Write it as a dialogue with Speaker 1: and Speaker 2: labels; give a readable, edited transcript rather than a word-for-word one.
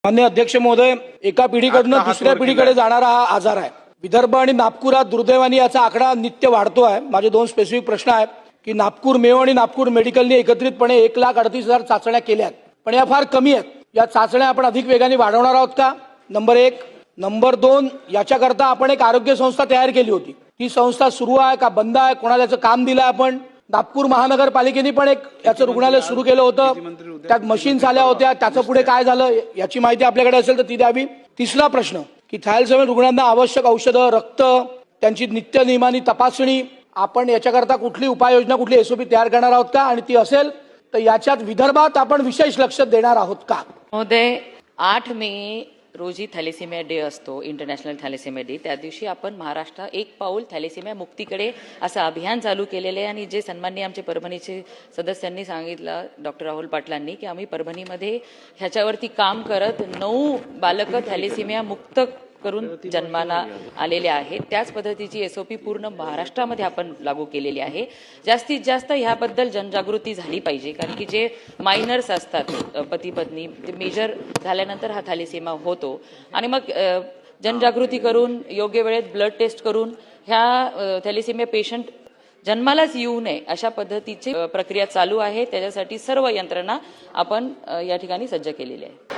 Speaker 1: माननीय अध्यक्ष महोदय, एका पिढीकडून दुसऱ्या पिढीकडे जाणारा हा आजार आहे. विदर्भ आणि नागपुरात दुर्दैवाने याचा आकडा नित्य वाढतो आहे. माझे दोन स्पेसिफिक प्रश्न आहेत की नागपूर मेयो आणि नागपूर मेडिकलने एकत्रितपणे 1,38,000 चाचण्या केल्या आहेत, पण या फार कमी आहेत. या चाचण्या आपण अधिक वेगाने वाढवणार आहोत का? नंबर 1. नंबर 2, याच्याकरता आपण एक आरोग्य संस्था तयार केली होती. ती संस्था सुरू आहे का बंद आहे? कोणाला याचं काम दिलं आपण? नागपूर महानगरपालिकेने पण एक याचं रुग्णालय सुरू केलं होतं. त्यात मशीन्स आल्या होत्या. त्याचं पुढे काय झालं याची माहिती आपल्याकडे असेल तर ती द्यावी. तिसरा प्रश्न की थॅलेसेमिया रुग्णांना आवश्यक औषधं, रक्त, त्यांची नित्य नियमाने तपासणी, आपण याच्याकरता कुठली उपाययोजना, कुठली एसओपी तयार करणार आहोत का? आणि ती असेल तर याच्यात विदर्भात आपण विशेष लक्ष देणार आहोत का?
Speaker 2: महोदय, 8 मे रोजी थॅलेसेमिया डे असतो, इंटरनॅशनल थॅलेसेमिया डे. त्या दिवशी आपण महाराष्ट्र एक पाऊल थॅलेसेमिया मुक्तीकडे असं अभियान चालू केलेले आहे. आणि जे सन्माननीय आमचे परभणीचे सदस्यांनी सांगितलं, डॉक्टर राहुल पाटलांनी, की आम्ही परभणीमध्ये ह्याच्यावरती काम करत 9 बालकं थॅलेसेमिया मुक्त करून जन्माला आलेले आहेत. त्याच पद्धतीची एसओपी पूर्ण महाराष्ट्रामध्ये आपण लागू केलेली आहे. जास्तीत जास्त ह्याबद्दल जनजागृती झाली पाहिजे, कारण की जे मायनर्स असतात, पती पत्नी, ते मेजर झाल्यानंतर हा थॅलेसेमिया होतो. आणि मग जनजागृती करून योग्य वेळेत ब्लड टेस्ट करून ह्या थॅलेसेमिया पेशंट जन्मालाच येऊ नये अशा पद्धतीची प्रक्रिया चालू आहे. त्याच्यासाठी सर्व यंत्रणा आपण या ठिकाणी सज्ज केलेली आहे.